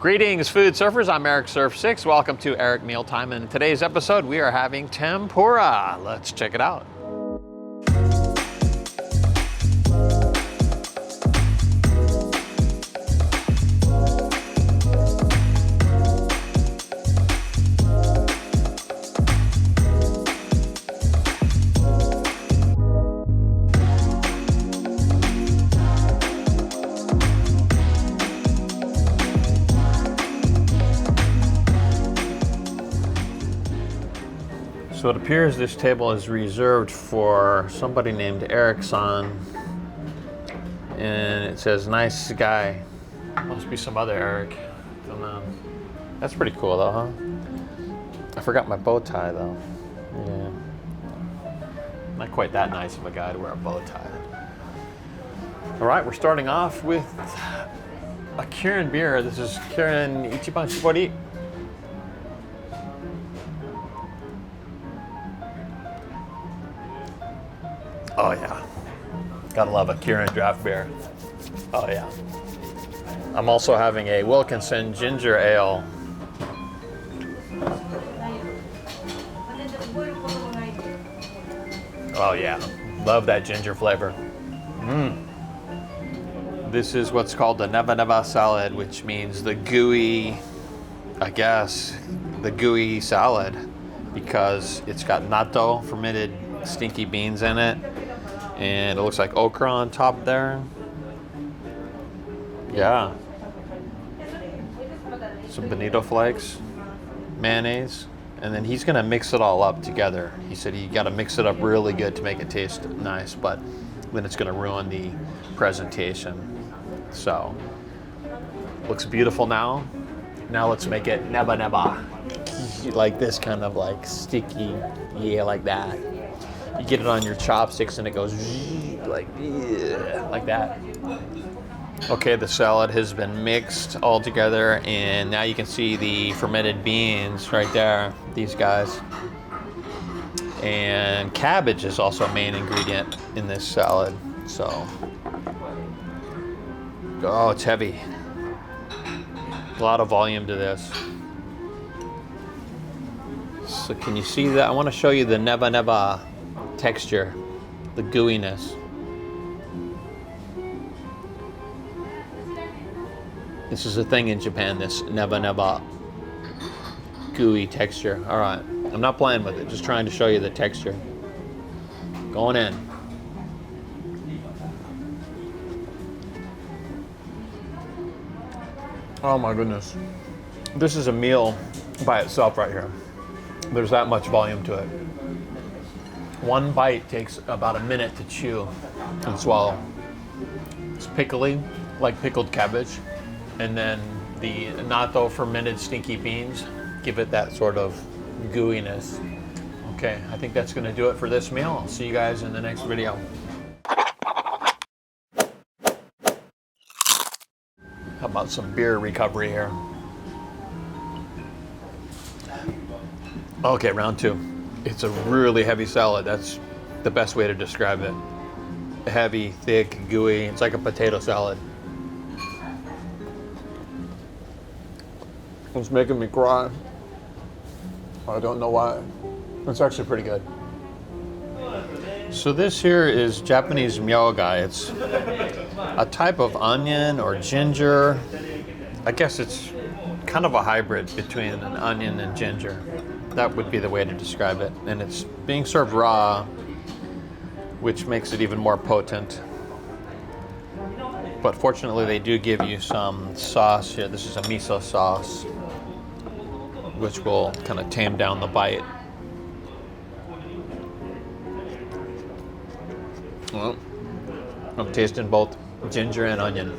Greetings, food surfers. I'm Eric Surf6. Welcome to Eric Mealtime. And in today's episode, we are having tempura. Let's check it out. So it appears this table is reserved for somebody named Eric-san, and it says nice guy. Must be some other Eric. Don't know. That's pretty cool though, huh? I forgot my bow tie though. Yeah. Not quite that nice of a guy to wear a bow tie. All right, we're starting off with a Kirin beer. This is Kirin Ichiban Shibori. Oh yeah, gotta love a Kirin draft beer. Oh yeah. I'm also having a Wilkinson ginger ale. Oh yeah, love that ginger flavor. This is what's called the neba salad, which means the gooey, I guess, the gooey salad, because it's got natto, fermented stinky beans in it. And it looks like okra on top there. Yeah. Some bonito flakes, mayonnaise, and then he's gonna mix it all up together. He said you gotta mix it up really good to make it taste nice, but then it's gonna ruin the presentation. So, looks beautiful now. Now let's make it neba. Like this, kind of like sticky, yeah, like that. You get it on your chopsticks and it goes like that. Okay, the salad has been mixed all together, and now you can see the fermented beans right there, these guys. And cabbage is also a main ingredient in this salad. So, oh, it's heavy. A lot of volume to this. So can you see that? I want to show you the neba texture, the gooiness. This is a thing in Japan, this neba gooey texture. All right, I'm not playing with it, just trying to show you the texture. Going in. Oh my goodness. This is a meal by itself right here. There's that much volume to it. One bite takes about a minute to chew and swallow. It's pickly, like pickled cabbage. And then the natto fermented stinky beans give it that sort of gooiness. Okay, I think that's gonna do it for this meal. I'll see you guys in the next video. How about some beer recovery here? Okay, round two. It's a really heavy salad. That's the best way to describe it. Heavy, thick, gooey. It's like a potato salad. It's making me cry. I don't know why. It's actually pretty good. So this here is Japanese myoga. It's a type of onion or ginger. I guess it's kind of a hybrid between an onion and ginger. That would be the way to describe it. And it's being served raw, which makes it even more potent. But fortunately, they do give you some sauce here. This is a miso sauce, which will kind of tame down the bite. Well, I'm tasting both ginger and onion.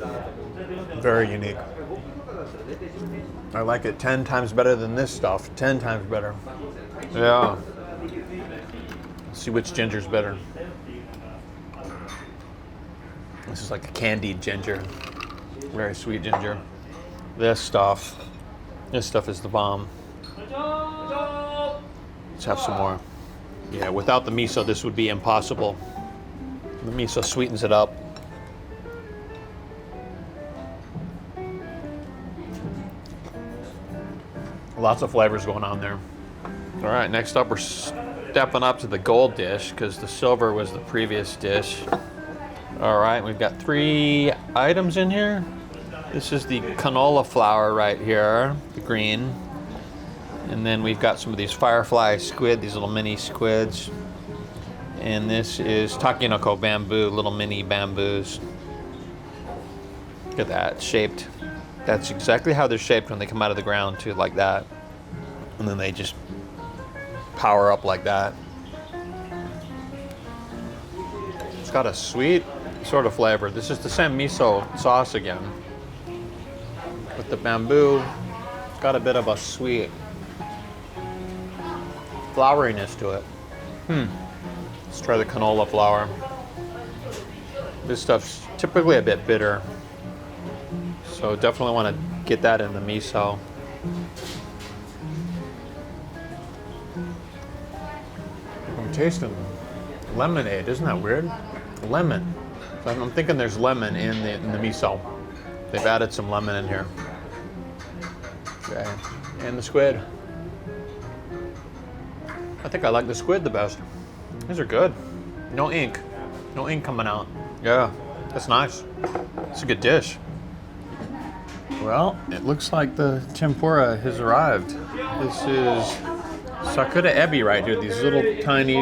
Very unique. I like it 10 times better than this stuff. 10 times better. Yeah. Let's see which ginger's better. This is like a candied ginger. Very sweet ginger. This stuff is the bomb. Let's have some more. Yeah, without the miso, this would be impossible. The miso sweetens it up. Lots of flavors going on there. All right, next up we're stepping up to the gold dish because the silver was the previous dish. All right, we've got 3 items in here. This is the canola flour right here, the green. And then we've got some of these Firefly squid, these little mini squids. And this is takenoko bamboo, little mini bamboos. Look at that, shaped. That's exactly how they're shaped when they come out of the ground too, like that. And then they just power up like that. It's got a sweet sort of flavor. This is the same miso sauce again. With the bamboo, it's got a bit of a sweet floweriness to it. Let's try the canola flour. This stuff's typically a bit bitter, so definitely want to get that in the miso. I'm tasting lemonade. Isn't that weird? Lemon. So I'm thinking there's lemon in the miso. They've added some lemon in here. Okay, and the squid. I think I like the squid the best. These are good. No ink. No ink coming out. Yeah, that's nice. It's a good dish. Well, it looks like the tempura has arrived. This is Sakura ebi right here. These little tiny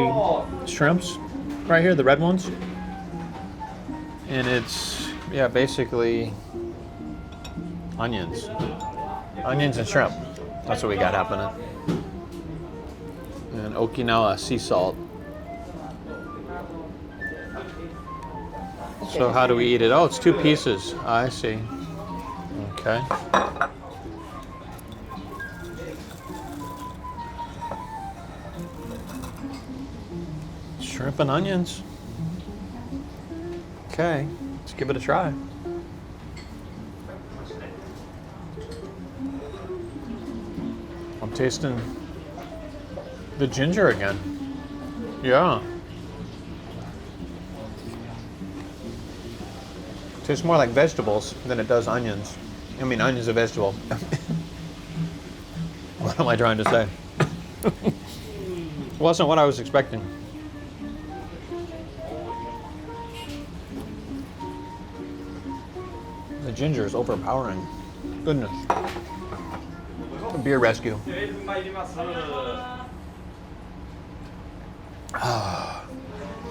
shrimps right here, the red ones. And it's, yeah, basically onions. Onions and shrimp. That's what we got happening. And Okinawa sea salt. So how do we eat it? Oh, it's 2 pieces. I see. Okay. Shrimp and onions. Okay, let's give it a try. I'm tasting the ginger again. Yeah. Tastes more like vegetables than it does onions. I mean, onion's a vegetable. What am I trying to say? Wasn't what I was expecting. The ginger is overpowering. Goodness. A beer rescue.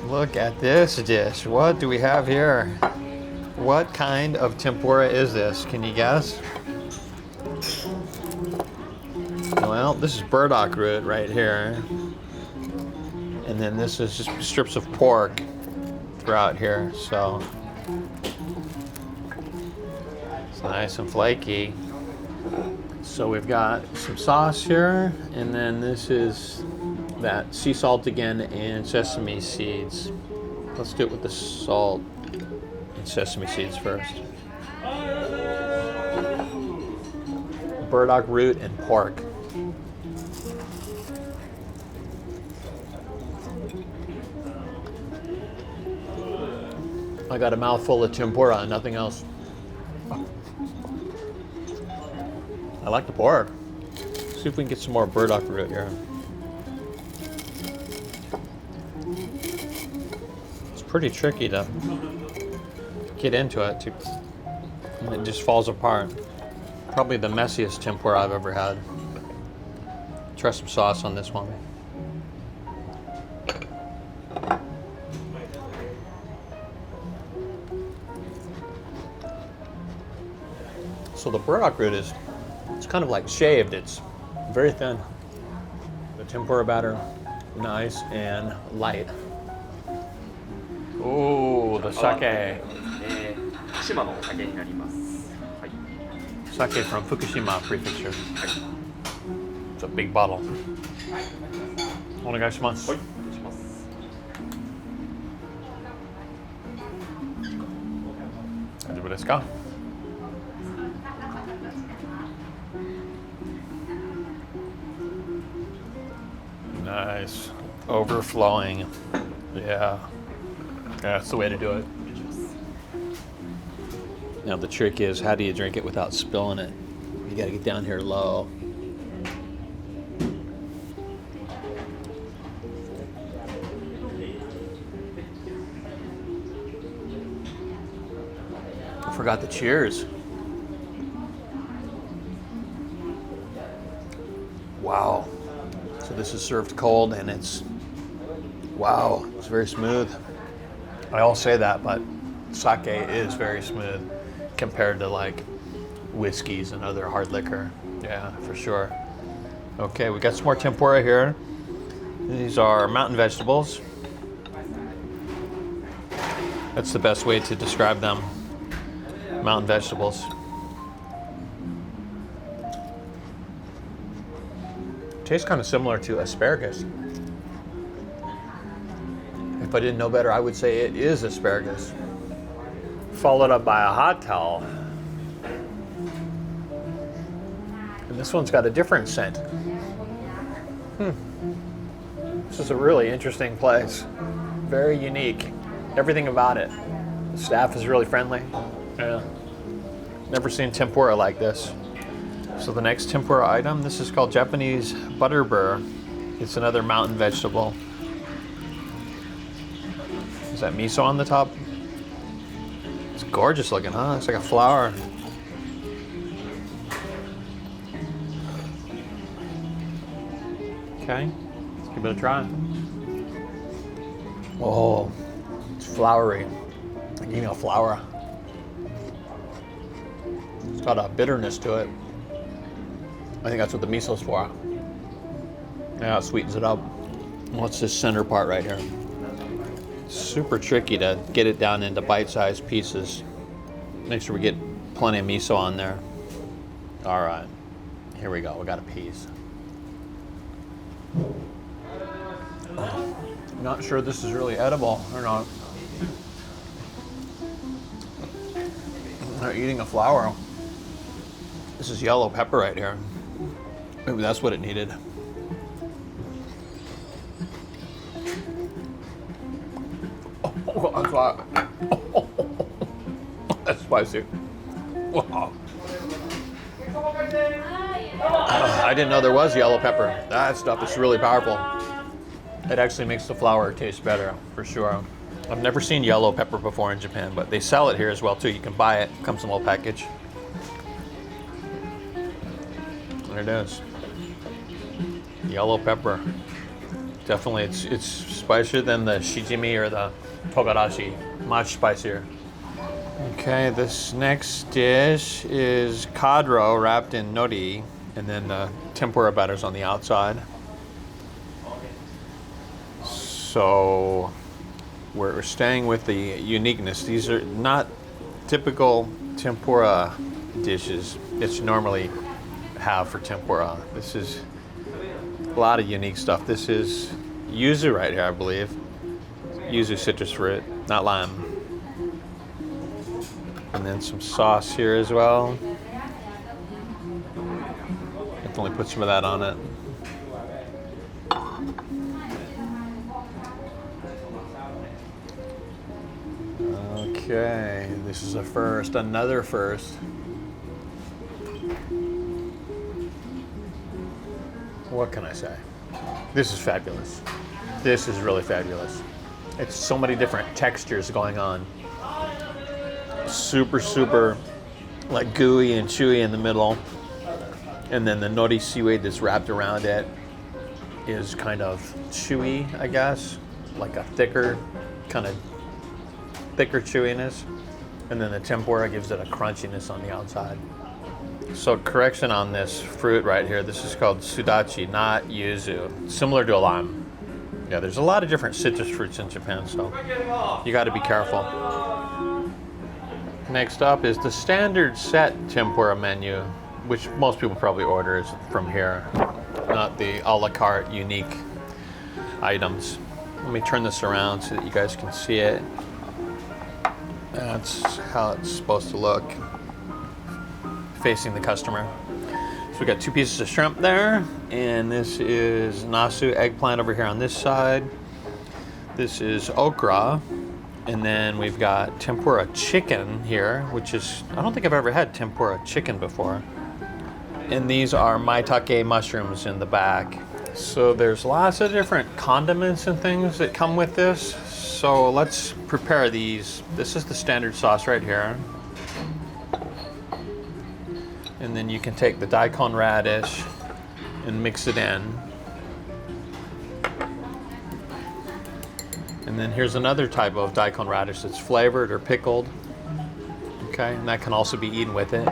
Look at this dish. What do we have here? What kind of tempura is this? Can you guess? Well, this is burdock root right here. And then this is just strips of pork throughout here. So it's nice and flaky. So we've got some sauce here, and then this is that sea salt again and sesame seeds. Let's do it with the salt and sesame seeds first. Burdock root and pork. I got a mouthful of tempura and nothing else. I like the pork. See if we can get some more burdock root here. It's pretty tricky to get into it, and it just falls apart. Probably the messiest tempura I've ever had. Try some sauce on this one. So the burdock root is, it's kind of like shaved. It's very thin. The tempura batter, nice and light. Ooh, the sake. Sake from Fukushima Prefecture. It's a big bottle. Onegaishimasu. Daijoubu desu ka? Nice. Overflowing. Yeah. That's the way to do it. Now the trick is, how do you drink it without spilling it? You gotta get down here low. forgot the cheers. Wow. So this is served cold and it's, wow, it's very smooth. I all say that, but sake is very smooth compared to like whiskeys and other hard liquor. Yeah, for sure. Okay, we got some more tempura here. These are mountain vegetables. That's the best way to describe them. Mountain vegetables. Tastes kind of similar to asparagus. If I didn't know better, I would say it is asparagus. Followed up by a hot towel. And this one's got a different scent. This is a really interesting place. Very unique. Everything about it. The staff is really friendly. Yeah. Never seen tempura like this. So the next tempura item, this is called Japanese Butterbur. It's another mountain vegetable. Is that miso on the top? It's gorgeous looking, huh? It's like a flower. Okay, let's give it a try. Oh, it's flowery. Like eating a flower. It's got a bitterness to it. I think that's what the miso's for. Yeah, it sweetens it up. What's this center part right here? Super tricky to get it down into bite-sized pieces. Make sure we get plenty of miso on there. All right, here we go. We got a piece. I'm not sure this is really edible or not. They're eating a flower. This is yellow pepper right here. Maybe that's what it needed. Oh, that's why. That's spicy. Wow. I didn't know there was yellow pepper. That stuff is really powerful. It actually makes the flour taste better, for sure. I've never seen yellow pepper before in Japan, but they sell it here as well too. You can buy it. Comes in a little package. There it is. Yellow pepper. Definitely, it's spicier than the shijimi or the togarashi. Much spicier. Okay, this next dish is Cod Roe wrapped in nori, and then tempura batter's on the outside. So we're staying with the uniqueness. These are not typical tempura dishes that you normally have for tempura. This is a lot of unique stuff. This is yuzu right here, I believe. Yuzu citrus fruit, not lime. And then some sauce here as well. Definitely put some of that on it. Okay, this is a first, another first. What can I say? This is fabulous. This is really fabulous. It's so many different textures going on. Super, super like gooey and chewy in the middle. And then the nori seaweed that's wrapped around it is kind of chewy, I guess. Like a thicker, kind of thicker chewiness. And then the tempura gives it a crunchiness on the outside. So correction on this fruit right here. This is called sudachi, not yuzu. Similar to a lime. Yeah, there's a lot of different citrus fruits in Japan, so you got to be careful. Next up is the standard set tempura menu, which most people probably order is from here, not the a la carte unique items. Let me turn this around so that you guys can see it. That's how it's supposed to look, facing the customer. So we got 2 pieces of shrimp there, and this is nasu eggplant over here on this side. This is okra, and then we've got tempura chicken here, which is, I don't think I've ever had tempura chicken before. And these are maitake mushrooms in the back. So there's lots of different condiments and things that come with this. So let's prepare these. This is the standard sauce right here. And then you can take the daikon radish and mix it in. And then here's another type of daikon radish that's flavored or pickled. Okay, and that can also be eaten with it.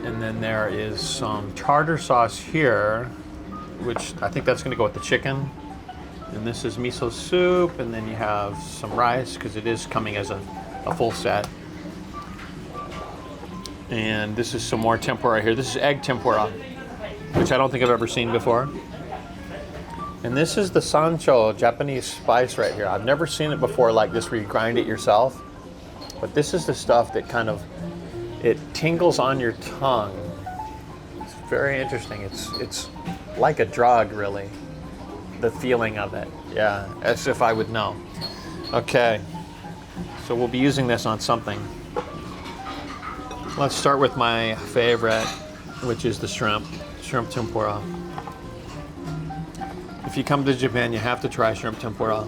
And then there is some tartar sauce here, which I think that's going to go with the chicken. And this is miso soup, and then you have some rice, because it is coming as a full set. And this is some more tempura here. This is egg tempura, which I don't think I've ever seen before. And this is the sancho, Japanese spice right here. I've never seen it before like this, where you grind it yourself. But this is the stuff that kind of, it tingles on your tongue. It's very interesting. It's like a drug, really. The feeling of it. Yeah, as if I would know. Okay, so we'll be using this on something. Let's start with my favorite, which is the shrimp tempura. If you come to Japan, you have to try shrimp tempura.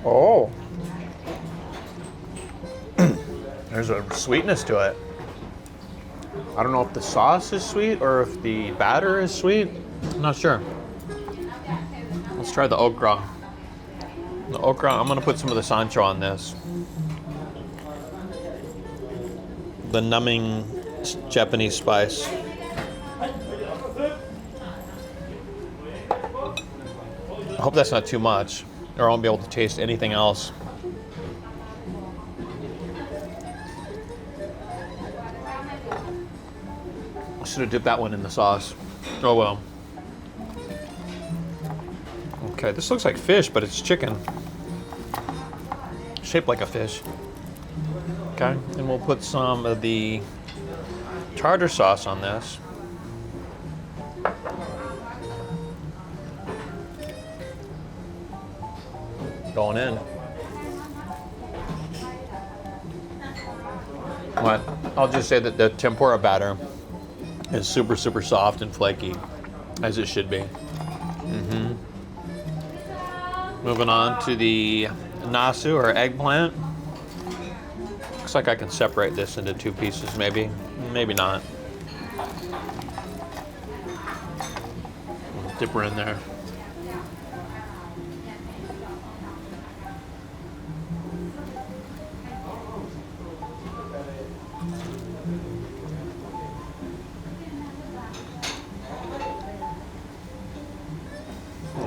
Oh, there's a sweetness to it. I don't know if the sauce is sweet or if the batter is sweet. I'm not sure. Let's try the okra. The okra, I'm gonna put some of the sancho on this. The numbing Japanese spice. I hope that's not too much, or I won't be able to taste anything else. I should have dipped that one in the sauce. Oh well. Okay, this looks like fish, but it's chicken. Shaped like a fish. Okay, and we'll put some of the tartar sauce on this. Going in. What? I'll just say that the tempura batter is super, super soft and flaky, as it should be. Moving on to the nasu, or eggplant. Looks like I can separate this into two pieces, maybe. Maybe not. Dip her in there.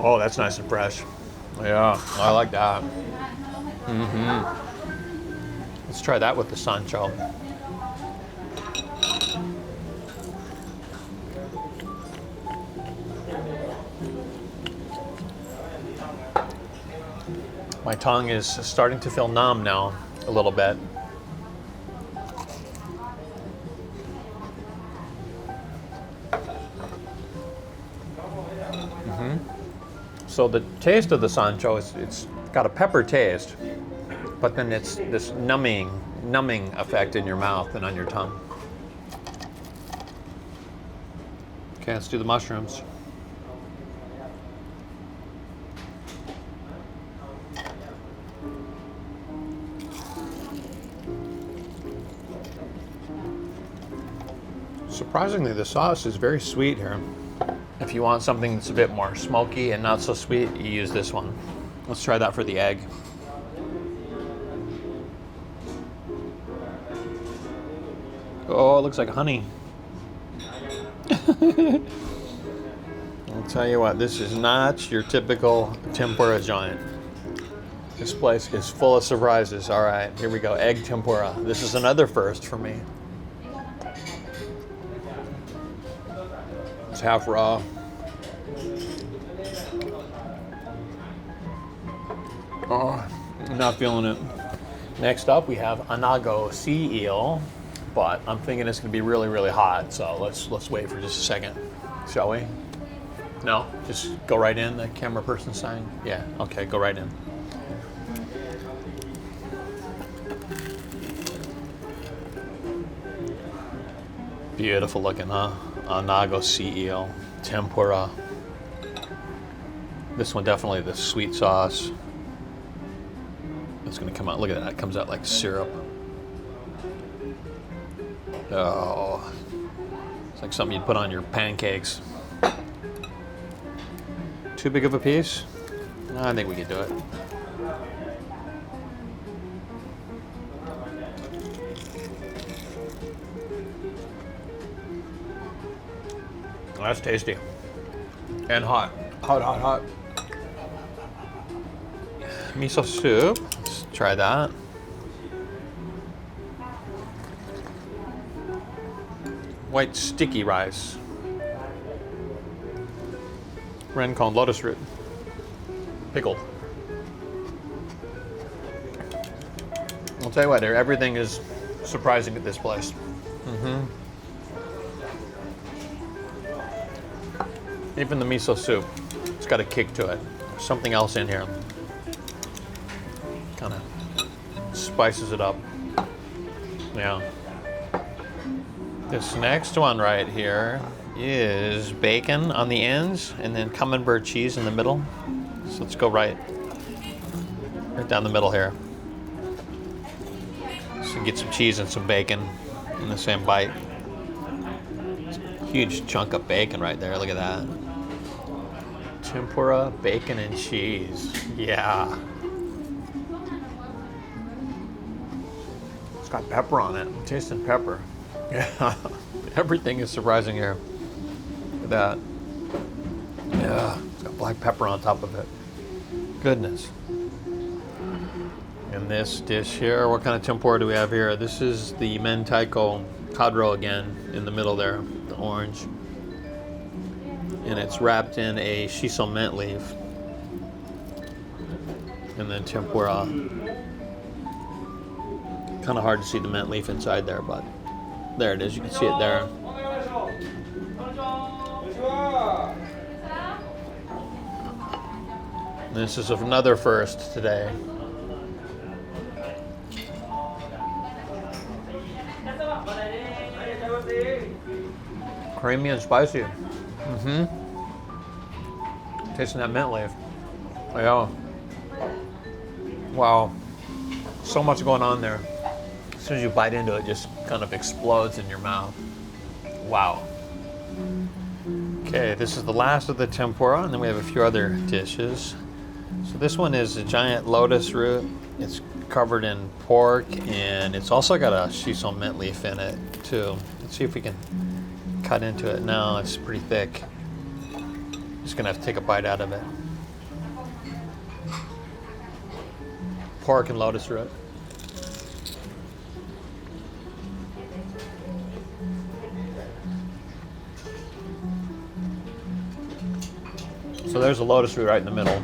Oh, that's nice and fresh. Yeah, I like that. Let's try that with the sancho. My tongue is starting to feel numb now, a little bit. So the taste of the sancho it's got a pepper taste, but then it's this numbing effect in your mouth and on your tongue. Okay, let's do the mushrooms. Surprisingly, the sauce is very sweet here. If you want something that's a bit more smoky and not so sweet, you use this one. Let's try that for the egg. Oh, it looks like honey. I'll tell you what, this is not your typical tempura joint. This place is full of surprises. All right, here we go, egg tempura. This is another first for me. It's half raw. Oh, I'm not feeling it. Next up, we have anago sea eel, but I'm thinking it's going to be really, really hot. So let's wait for just a second, shall we? No, just go right in. The camera person sign. Yeah. Okay, go right in. Beautiful looking, huh? Anago sea eel, tempura. This one definitely the sweet sauce. It's gonna come out, look at that, it comes out like syrup. Oh, it's like something you'd put on your pancakes. Too big of a piece? I think we can do it. That's tasty. And hot. Hot, hot, hot. Miso soup. Let's try that. White sticky rice. Ren called lotus root. Pickled. I'll tell you what, everything is surprising at this place. Even the miso soup, it's got a kick to it. There's something else in here. Kind of spices it up. Yeah. This next one right here is bacon on the ends and then camembert cheese in the middle. So let's go right down the middle here. So get some cheese and some bacon in the same bite. Huge chunk of bacon right there, look at that. Tempura, bacon, and cheese. Yeah. It's got pepper on it. I'm tasting pepper. Yeah. Everything is surprising here. Look at that. Yeah. It's got black pepper on top of it. Goodness. And this dish here, what kind of tempura do we have here? This is the mentaiko Cod Roe again in the middle there, the orange. And it's wrapped in a shiso mint leaf. And then tempura. Kind of hard to see the mint leaf inside there, but there it is. You can see it there. This is another first today. Creamy and spicy. Tasting that mint leaf. Yeah. Wow. So much going on there. As soon as you bite into it, it just kind of explodes in your mouth. Wow. Okay, this is the last of the tempura, and then we have a few other dishes. So this one is a giant lotus root. It's covered in pork, and it's also got a shiso mint leaf in it, too. Let's see if we can cut into it. No, it's pretty thick. Just gonna have to take a bite out of it. Pork and lotus root. So there's a lotus root right in the middle.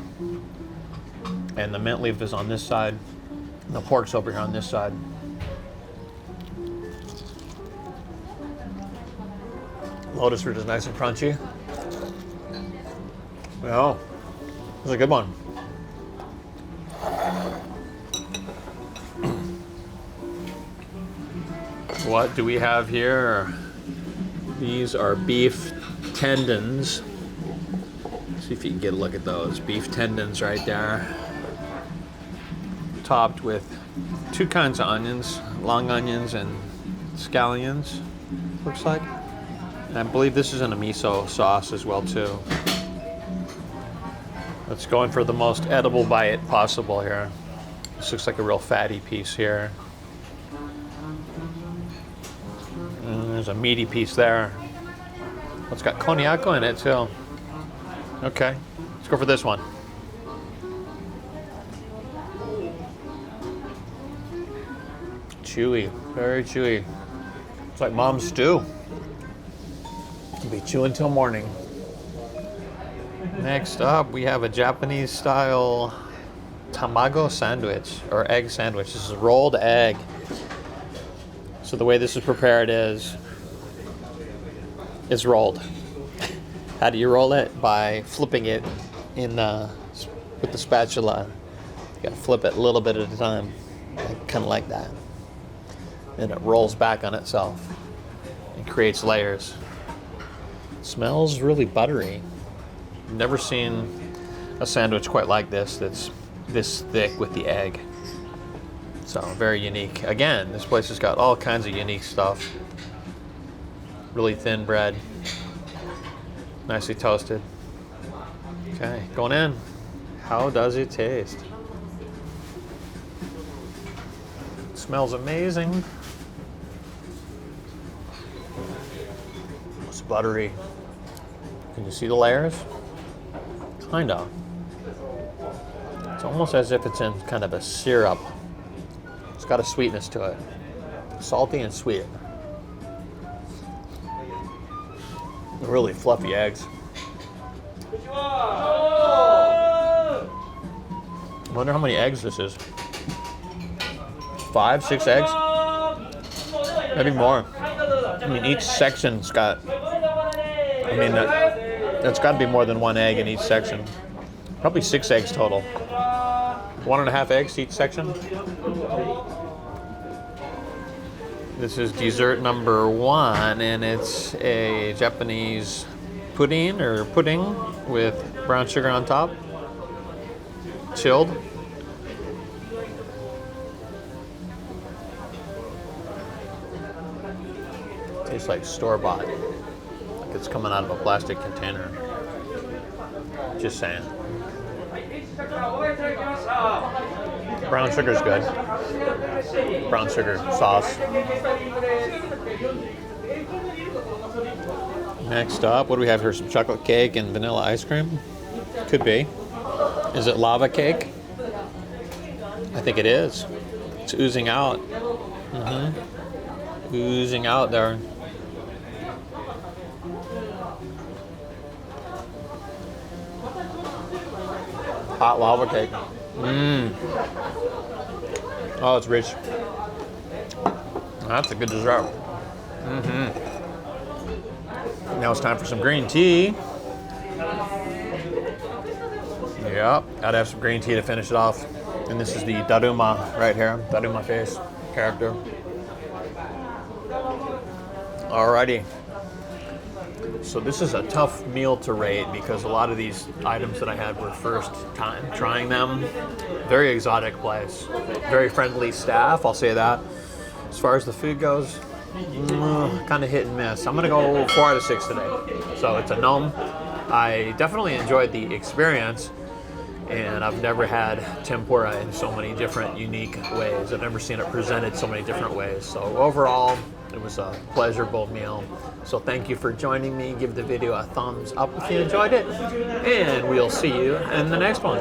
And the mint leaf is on this side. And the pork's over here on this side. Lotus root is nice and crunchy. Well, it's a good one. What do we have here? These are beef tendons. See if you can get a look at those. Beef tendons right there. Topped with two kinds of onions, long onions and scallions, looks like. And I believe this is in a miso sauce as well too. Let's go in for the most edible bite possible here. This looks like a real fatty piece here. And there's a meaty piece there. It's got coniaco in it too. Okay, let's go for this one. Chewy, very chewy. It's like mom's stew. It'll be chewing till morning. Next up, we have a Japanese style tamago sandwich, or egg sandwich. This is a rolled egg. So the way this is prepared is, it's rolled. How do you roll it? By flipping it in with the spatula. You gotta flip it a little bit at a time, kind of like that. And it rolls back on itself. It creates layers. It smells really buttery. Never seen a sandwich quite like this that's this thick with the egg. So very unique. Again, this place has got all kinds of unique stuff. Really thin bread. Nicely toasted. Okay, going in. How does it taste? It smells amazing. It's buttery. Can you see the layers? Kind of. It's almost as if it's in kind of a syrup. It's got a sweetness to it. Salty and sweet. Really fluffy eggs. I wonder how many eggs this is. 5, 6 eggs? Maybe more. I mean, each section's got, I mean, that's got to be more than 1 egg in each section. Probably 6 eggs total. 1.5 eggs each section. This is dessert number 1, and it's a Japanese pudding with brown sugar on top. Chilled. Tastes like store-bought. Like it's coming out of a plastic container. Just saying. Brown sugar's good. Brown sugar sauce. Next up, what do we have here? Some chocolate cake and vanilla ice cream? Could be. Is it lava cake? I think it is. It's oozing out. Oozing out there. Hot lava cake. Oh, it's rich. That's a good dessert. Now it's time for some green tea. Yep, gotta have some green tea to finish it off. And this is the Daruma right here. Daruma face character. Alrighty. So this is a tough meal to rate because a lot of these items that I had were first time trying them. Very exotic place. Very friendly staff, I'll say that. As far as the food goes, kind of hit and miss. I'm gonna go 4 out of 6 today. So it's a nom. I definitely enjoyed the experience, and I've never had tempura in so many different unique ways. I've never seen it presented so many different ways. So overall, it was a pleasurable meal. So thank you for joining me. Give the video a thumbs up if you enjoyed it, and we'll see you in the next one.